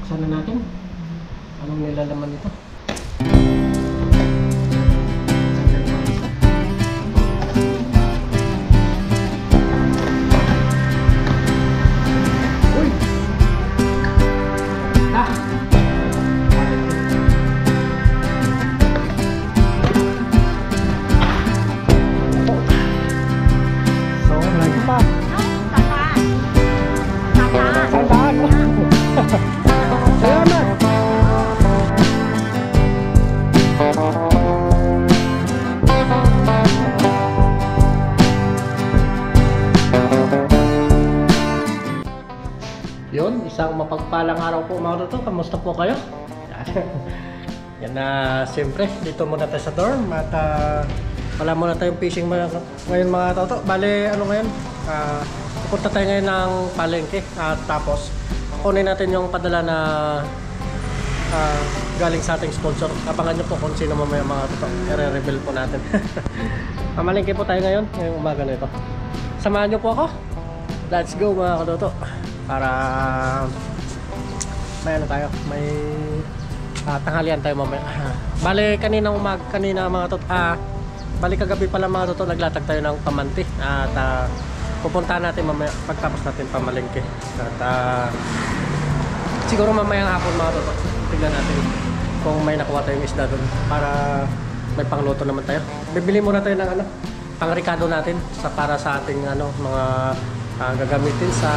buksan na natin. Anong nilalaman ito? Uy! Ah! So, lagi pa. Sandaan. Salamat. Yun, isang mapagpalang araw po mga toto. Kamusta po kayo? Yan na, siyempre, dito muna tayo sa dorm at wala muna tayong fishing ngayon mga toto. Bale, ano ngayon? Pupunta tayo ngayon ng palengke at tapos kunin natin yung padala na galing sa ating sponsor. Abangan nyo po kung sino mamaya mga toto. I-reveal po natin. Mamalengke po tayo ngayon, ngayong umaga na ito. Samahan nyo po ako. Let's go mga toto. Para may ano tayo, may tanghalian tayo mamaya. Bale kanina mga tot, bale kagabi pala mga toto, naglatag tayo ng pamanti at pupuntahan natin mamaya pagtapos natin pamalengke. At siguro mamayang hapon mga toto, tignan natin kung may nakuha tayong isda doon para may pangluto naman tayo. Bibili muna tayo ng pangrikado natin para sa ating mga gagamitin sa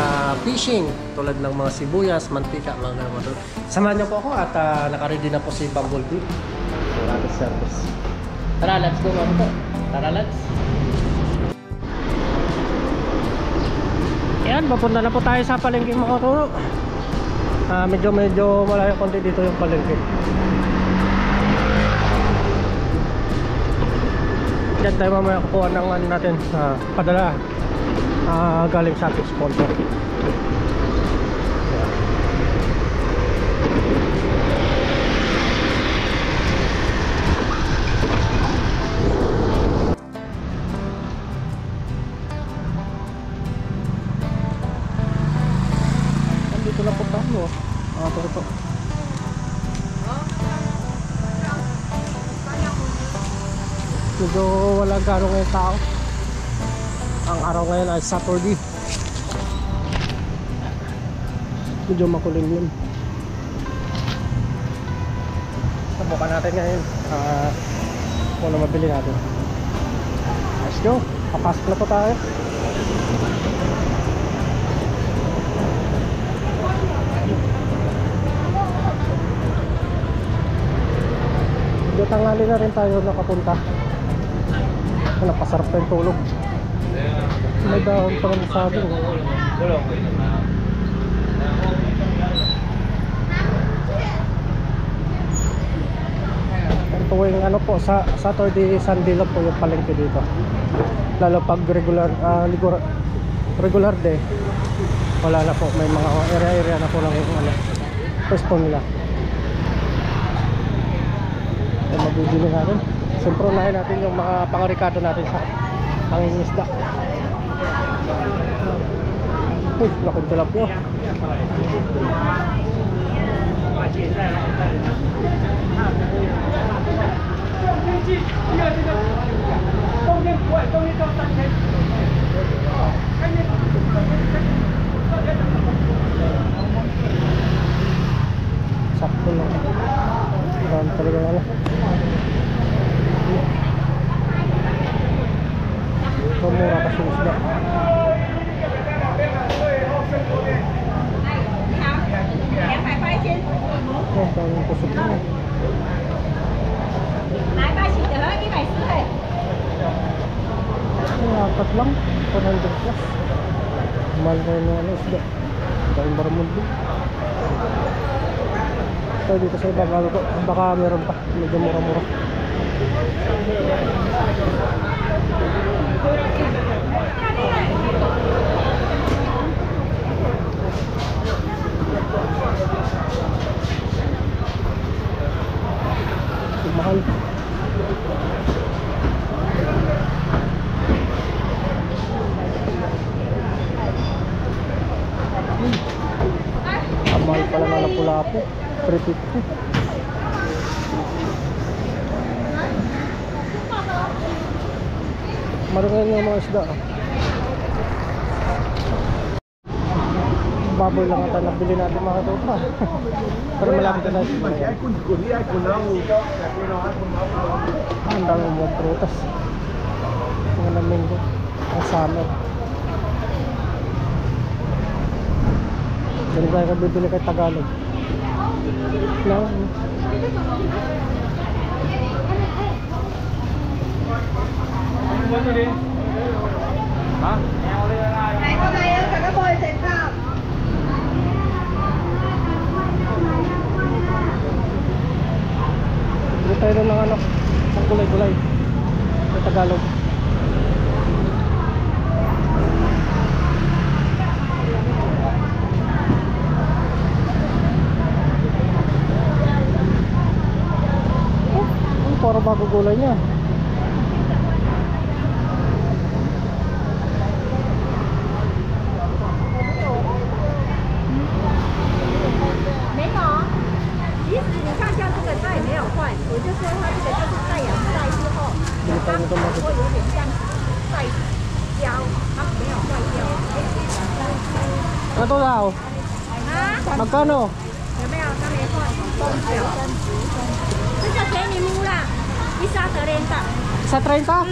fishing, tulad ng mga sibuyas, mantika, mga ganun. Samahan niyo po ako at naka-ready na po si Bumblebee. Maraming service. Tara, let's go mga po. Tara, let's. Yan, papunta na po tayo sa palengke mga turo. Medyo malayo konti dito yung palengke. Diyan tayo mamaya kukuha ng natin padala. Galing sa ating sponsor. Nandito na po tayo. Ito. Medyo walang gano'ng ngayon tao. Ang araw ngayon ay Saturday. Medyo makulimlim. Subukan natin ngayon kung ano mabili natin. Let's go. Papasok na po tayo. Medyo tanghali na rin tayo nakapunta. Napasarap tayong tulog. May dahon pa rin sa atin. Tuwing po, sa Saturday, Sunday lang po yung palengke dito. Lalo pag regular day, wala na po. May mga area na po lang yung pwesto nila. So, mabibili natin. Siyempre unahin natin yung mga pangarikado natin sa pangingisda. Uy, laking tilapia. Sakto lang. Marami talaga mura kasi isda. Daming kusot na. Apat lang, 400 plus. Mahal na yung isda. Daming barmundi. So dito sa ibang baka meron pa, medyo mura-mura. Mahal. Mahal pala na pula Lapo. 350. Marungan yung mga isda. Baboy lang ata nabili natin mga tropa. Pero malapit na natin. Ang dami mga prutas. Mga laminggo. Ang summer. Ganun tayo kabibili kay Tagalog. No? Dito tayo ng ano, ng gulay-gulay sa Tagalog. Oh, para bago gulay niya. Ito daw. Magkano? Sa 30?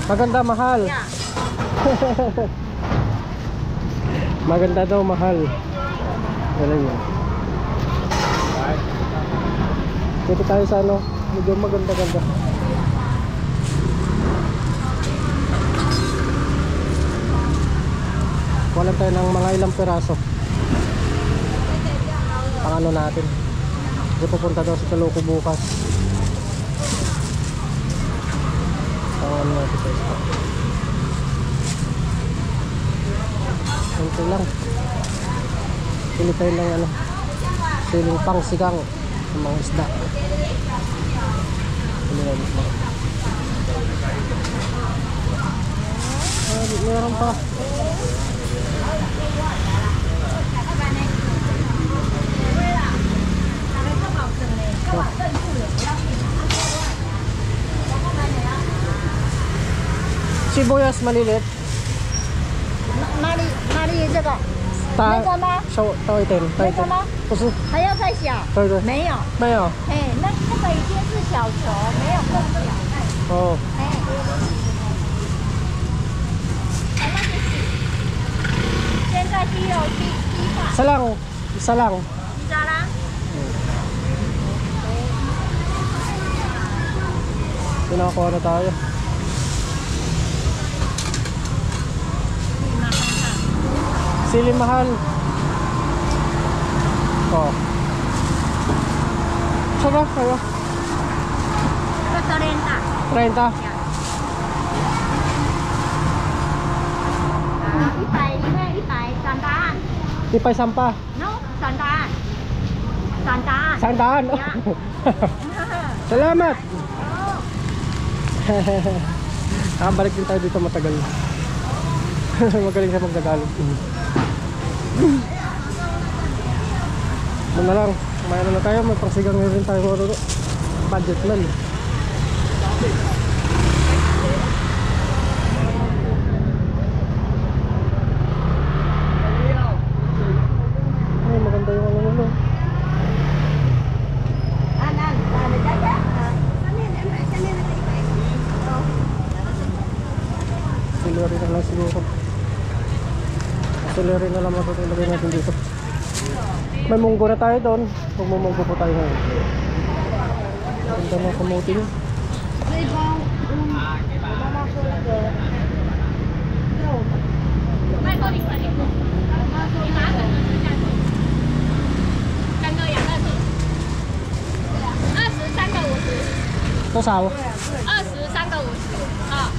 Maganda mahal. Maganda daw mahal. Galing yan. Dito tayo sa ano, medyo maganda-ganda. Wala tayo ng mga ilang peraso. Pang ano natin. Hindi pupunta daw sa Caloocan bukas. Pang ano natin sa isla. Ito lang. Pili tayo ng ano, siling pang sigang ng mga isda. Pili lang isda. Meron pa. Sibuyas malilit. Mali 这个 那个吗？ 多一点，多一点。那个吗？不是，还要再小？对对，没有。没有。哎，那个已经是小球，没有更小。哦。哎。那就是现在只有鸡饭。Isa lang, isa lang. Isa lang? Pinakuha na tayo. Sili mahal. Oh. Saka kayo? Ito 30. 30. 100, sandaan. Tipay sampa. No, sandaan. Sandaan. Sandaan. Yeah. Salamat. Balik din tayo dito matagal. Magaling sa pagtagalog. Ano na lang, mayroon na tayo, may pangsigang rin tayo marunod. Budget man. Ay, maganda yung ano nyo. Celery na lang siguro. Celery na lang matutulagay natin dito. May munggo na tayo doon. Magmumunggo po tayo ngayon. Ganda mga kamuti nyo.多少23个50啊，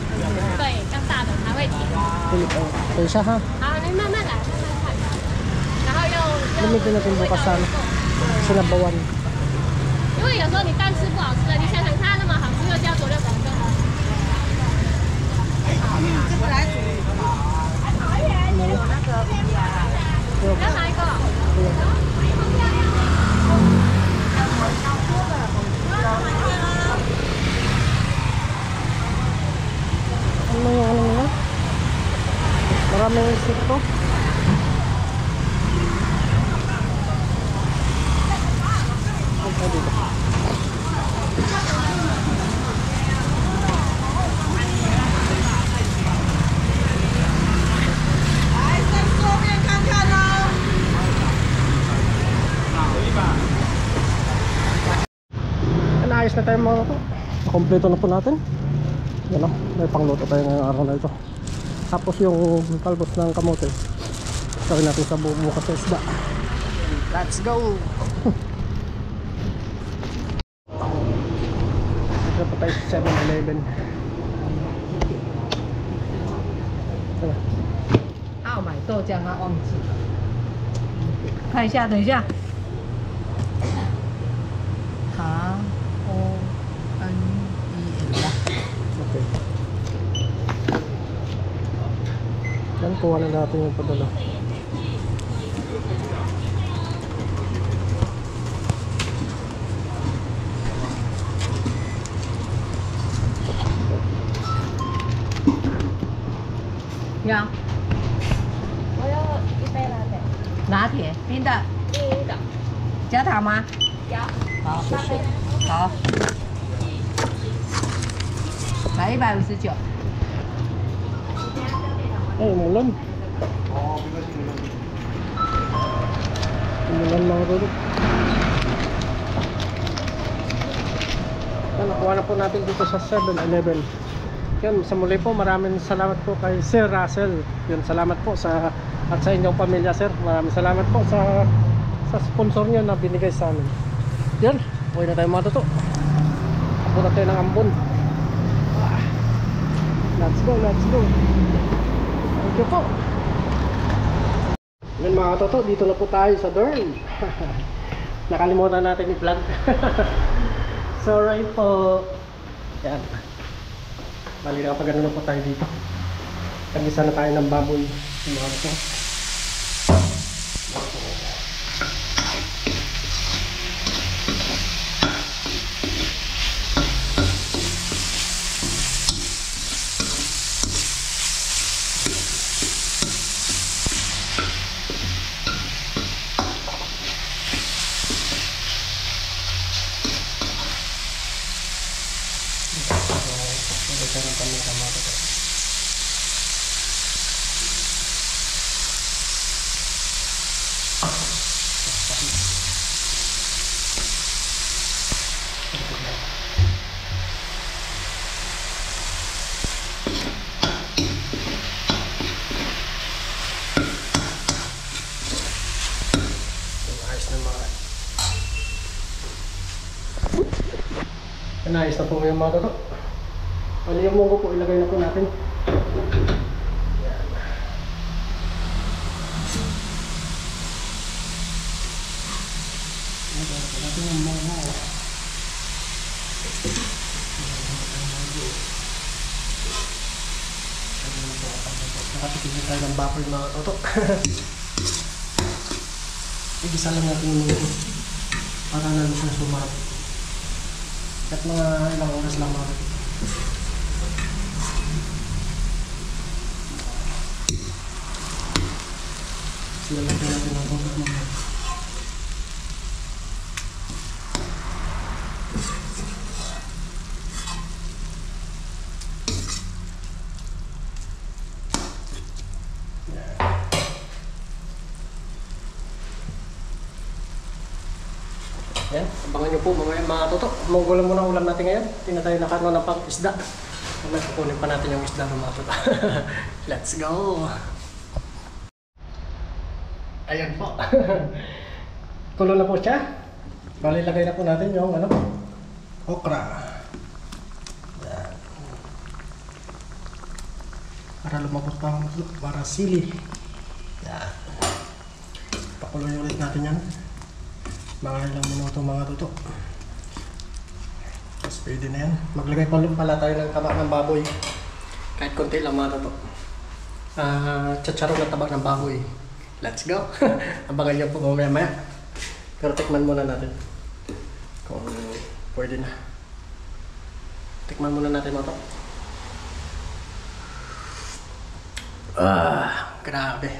对，像大的才会甜。等一下哈。好，你慢慢来，慢慢看。然后用 Gamitin natin bukas sa sinabawan.因为有时候你蛋吃不好吃的，你想想它那么好吃，又加佐料粉更好。要哪一个？Ano yung ano nila? Maraming insekto. Okay, dito. Ayos na tayo mga to. Kompleto na po natin. Yan o, may pangluto tayo ngayong araw na ito. Tapos yung talbos ng kamote, gawin natin sa bukas sa isda. Let's go! Ito pa tayo sa 7-Eleven. 澳买豆浆，他忘记了。看一下，等一下。Okay. Yan, kuha na natin yung padala.呀，我要一杯拿铁，拿铁，冰的，冰的，加糖吗？加好，大杯。好，来159。 Ay, umulan. Umulan mga tulog. Yan, nakuha na po natin dito sa 7-Eleven. Yan, sa muli po, maraming salamat po kay Sir Russell. Yan, salamat po sa at sa inyong pamilya, sir. Maraming salamat po sa sponsor nyo na binigay sa amin. Yan, uwi na tayo mga toto. Apo na tayo ng ambon. Let's go, let's go. Thank you po. Ngayon mga toto, dito na po tayo sa dorm. Nakalimutan natin i-vlog. Sorry po. Yan. Bali na kapag ano na po tayo dito. Tagisa na tayo ng baboy. Mga toto. Naayos na po yung mga toto. Bali yung munggo po ilagay na po natin. Yan. Ilagay na po natin yung munggo. Nakatitigil tayo ng baboy mga toto. Igisa lang natin yung munggo para namin siya sumarap. At mga ilang oras lang mga silalagyan natin ang tubig mga yan, abangan nyo po mga toto. Magulang muna ulam natin ngayon. Hindi na tayo nakaroon ng pang isda. Mamaya kukunin pa natin yung isda ng mga toto. Let's go! Ayan po. Tulo na po siya. Bali lagay na po natin yung ano, okra. Yan. Para lumabot pa ang para sili. Yan. Pakuloy ulit natin yan. Mga ilang minuto mga tuto. Tapos pwede na yan. Maglagay pa pala tayo ng taba ng baboy. Kahit konti lang mga tuto. Chicharon na taba ng baboy. Let's go! Abangan niyo po mamaya maya. Pero tikman muna natin. Kung pwede na. Tikman muna natin mga tuto. Grabe.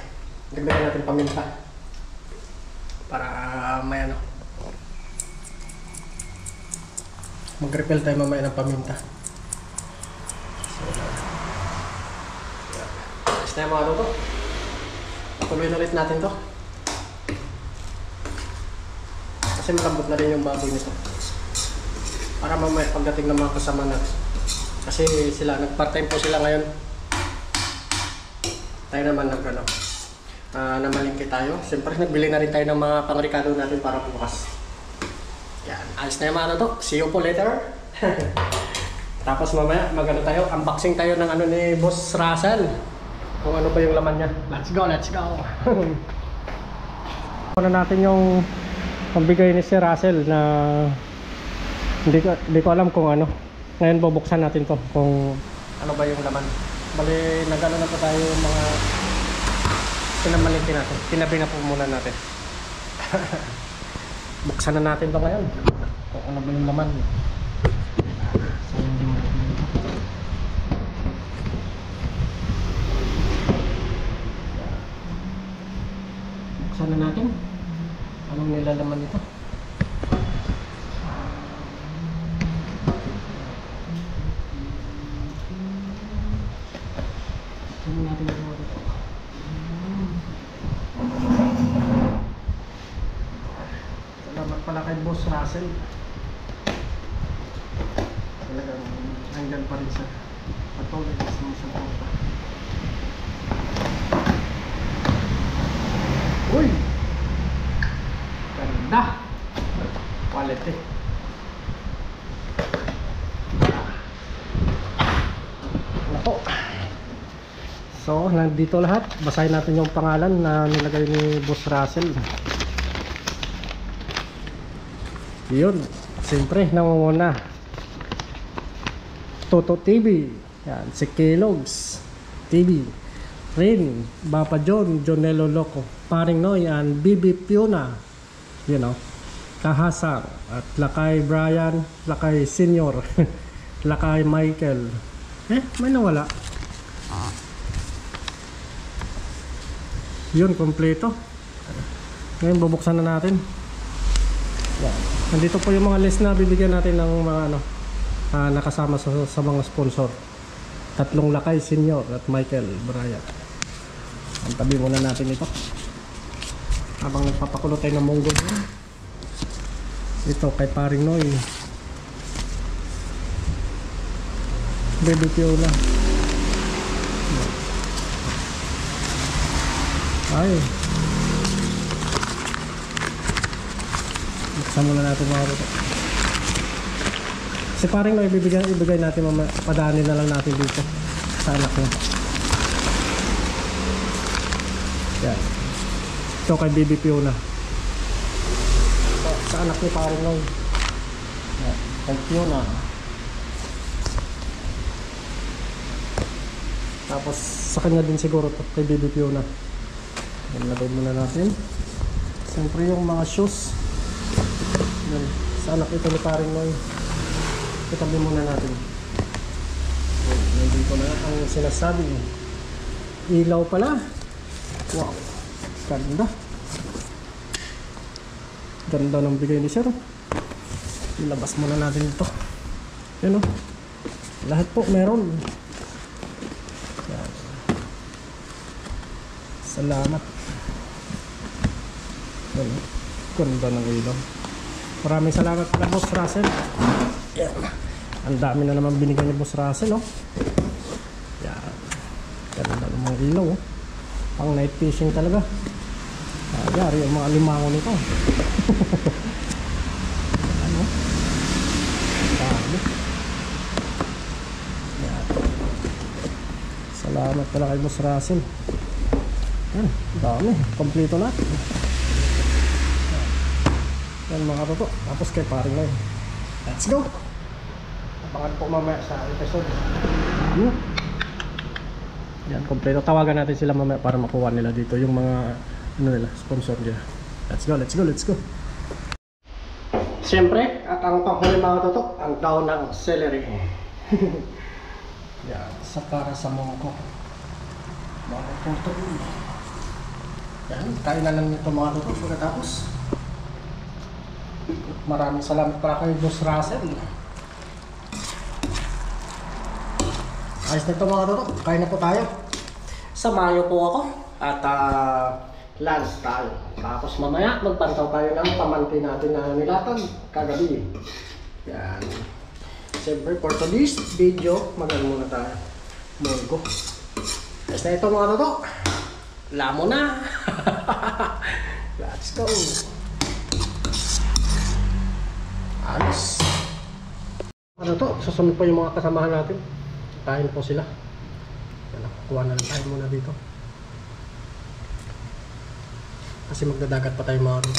Dagdagan natin paminta. Para may ano. Mag-refill tayo mamaya ng paminta. So, ayos na yung mga to. Patuloy ulit natin to. Kasi malambot na rin yung baboy nito. Para mamaya pagdating ng mga kasama natin. Kasi sila, nag-part-time po sila ngayon. Tayo naman nag-ano. Namalingki tayo. Siyempre nagbili na rin tayo ng mga pangrikado natin para bukas. Yan. Ayos na yung mga to. See you po later. Tapos mamaya mag-ano tayo. Unboxing tayo ng ano ni Boss Russell. Kung ano pa yung laman niya. Let's go, let's go. Ano natin yung pambigay ni si Russell na hindi ko alam kung ano. Ngayon bubuksan natin to kung ano ba yung laman. Bali, nag-ano na pa tayo mga pinamalingki natin. Tinabi na po muna natin. Buksan na natin to ngayon. Kung ano ba yung laman. So, hindi mo buksan na natin. Anong nilalaman ito? Buksan natin ito. Salamat pala kay Boss Russell. Talagang hanggang pa rin sa patuloy na sumusupporta. Uy! Ganda! Quality. Nako. So, nandito lahat. Basahin natin yung pangalan na nilagay ni Boss Russell. Yun. Siyempre, nangunguna. Toto TV. Yan. Si Kellogg's TV. Rin, Bapa John, Jonelo Loco, Paring Noy, and Bibi Fiona, you know, Kahasang, at Lakay Brian, Lakay Senior, Lakay Michael. May nawala. Yun, kompleto. Ngayon, bubuksan na natin. Yan. Nandito po yung mga list na bibigyan natin ng mga ano, nakasama sa mga sponsor. 3 Lakay Senior at Michael Brian. Ang tabi muna natin ito habang nagpapakulo tayo ng munggo. Ito kay Paring Noy, Baby Fiona. Ay, buksan muna natin mga ito. Si Paring Noy ibigay natin mamaya. Padaanin na lang natin dito sa anak niya. Yan. Ito kay Baby Fiona. Sa anak ni Paring Noy. Yan. Kay Fiona. Tapos sa kanya din siguro to, kay Baby Fiona. Yan, lagay muna natin. Siyempre yung mga shoes. Yan. Sa anak ito ni Paring Noy. Itabi muna natin. Nandito na ang sinasabi. Ilaw pala. Wow, ganda. Ganda ng bigay ni Sir. Ilabas muna natin ito. Yan o. Lahat po meron. Yan. Salamat. Yan. Ganda ng ilaw. Maraming salamat pala Boss Russell. Yan. Ang dami na naman binigay ni Boss Russell, oh. Yan. Ganda ng mga ilaw, oh. Pang night fishing talaga. Yari yung mga limango nito. Ano? Dami. Yan. Salamat pala kay Boss Russell. Yan. Dami. Kompleto lahat. Yan mga toto. Tapos kay paring na yun. Let's go! Abangan po mamaya sa episode. Yan, kompleto. Tawagan natin sila mamaya para makuha nila dito yung mga ano nila, sponsor nila. Let's go, let's go, let's go! Siyempre, at ang panghuli mga toto, ang daw ng celery. Yan, sa para sa mongko. Mga toto. Yan, kain na lang nito mga toto. Pagkatapos, maraming salamat para kay Boss Russell. Ayos na ito mga toto. Kain na po tayo. Samayo po ako at lunch tayo. Tapos mamaya magpantaw tayo ng pamanti natin na nilatag kagabi. Yan. Siyempre for today's video, magano muna tayo. Munggo. Ayos na ito mga toto. Lamo na. Let's go. Ayos. Ano to? Susunod pa yung mga kasamahan natin. Kain po sila. Yan, kuha na lang tayo muna dito. Kasi magdadagat pa tayo mga rin.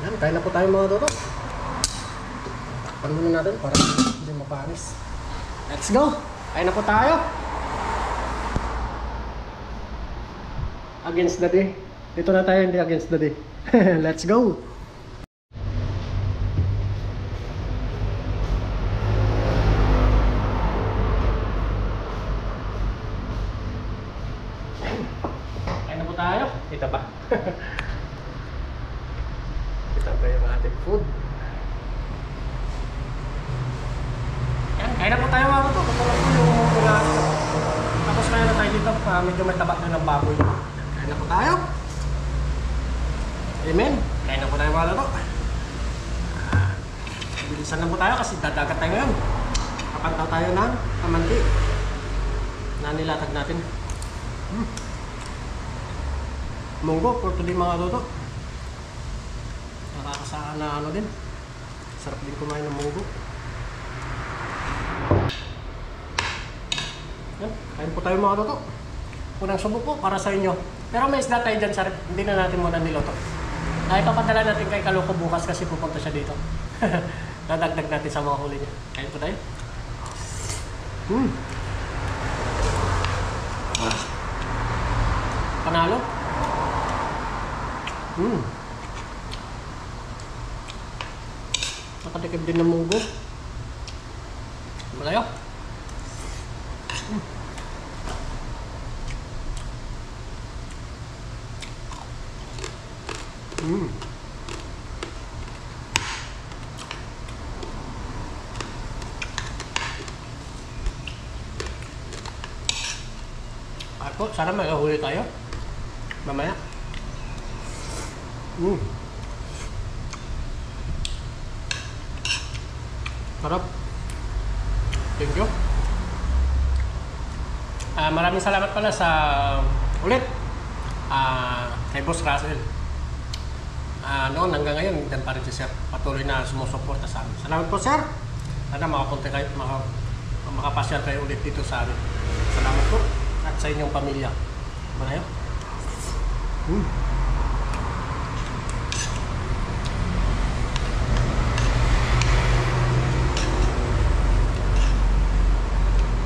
Yan, kain na po tayo mga toto. Takpan muna natin para hindi mapanis. Let's go! Kain na po tayo! Against the day. Dito na tayo, hindi against the day. Let's go! Kain na po tayo. Kita pa. Kita pa yung ating food. Yan, kain na po tayo mga to. Kapag po yung mga tapos kaya na tayo dito. Medyo may tabak na ng baboy. Kain na po tayo. Amen. Kain na po tayo mga to. Bilisan na po tayo kasi dadagat tayo ngayon. Kapantaw tayo ng kamanti na nilatag natin. Munggo, for today mga toto. Nakakasaan na ano din. Sarap din kumain ng munggo. Yan, kain po tayo mga toto. Unang subo po para sa inyo. Pero may isda tayo dyan sa rep. Hindi na natin muna niloto. Ay, papadala natin kay Kaloko bukas kasi pupunta siya dito. Dadagdag natin sa mga huli niya. Kain po tayo. Panalo. Nakatikim din ng munggo. Malayo. Ako, sana may huli tayo. Mamaya. Sarap. Thank you. Maraming salamat pala sa ulit kay Boss Russell. Noon hanggang ngayon, dan pa rin si Sir. Patuloy na sumusuporta sa amin. Salamat po, Sir. Sana makapunta kayo, makapasyal kayo ulit dito sa amin. Salamat po. At sa inyong pamilya. Marayo.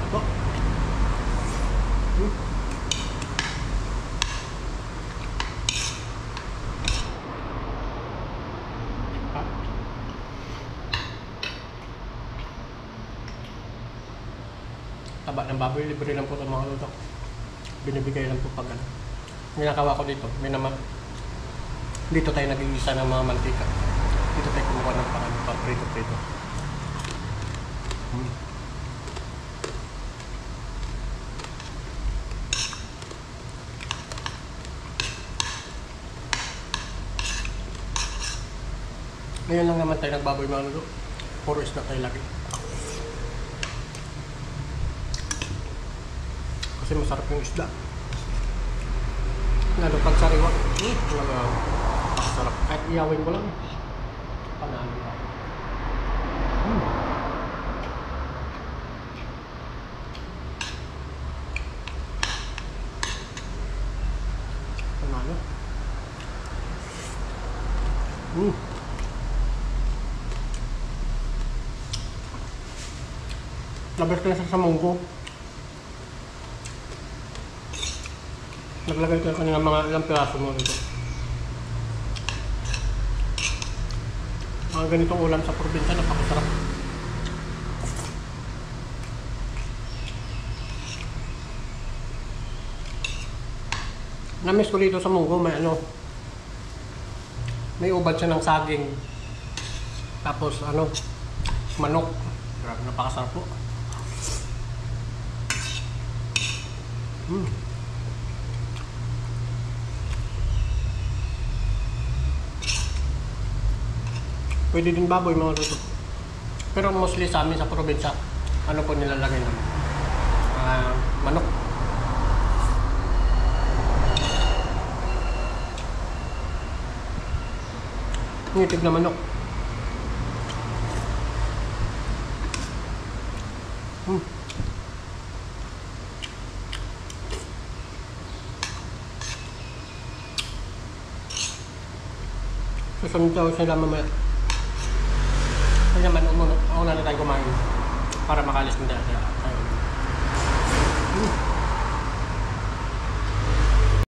Ako. Taba ng baboy, libre lang po itong mga luto. Binibigay lang po pag ano. Ninakawa ko dito, may naman. Dito tayo nag-iisa ng mga mantika. Dito tayo kumuha ng paprito-prito. Ngayon lang naman tayo nagbaboy mga luto. Puro isda tayo lagi. Kasi masarap yung isda. Lalo pag sariwa. Masarap. Kahit iyawin ko lang. Panalo lang. Labas ko na sa munggo. Naglagay ko kanina mga ilang piraso mo dito. Mga ganitong ulam sa probinsya, napakasarap. Namiss ko dito sa munggo, may ano, may ubad siya ng saging. Tapos ano, manok. Grabe, napakasarap po. Pwede din baboy mga luto. Pero mostly sa amin sa probinsya, ano po nilalagay naman? Manok. Ngitig na manok. Susunod daw sila mamaya. Kaya naman, una na tayo kumain para makalis na tayo.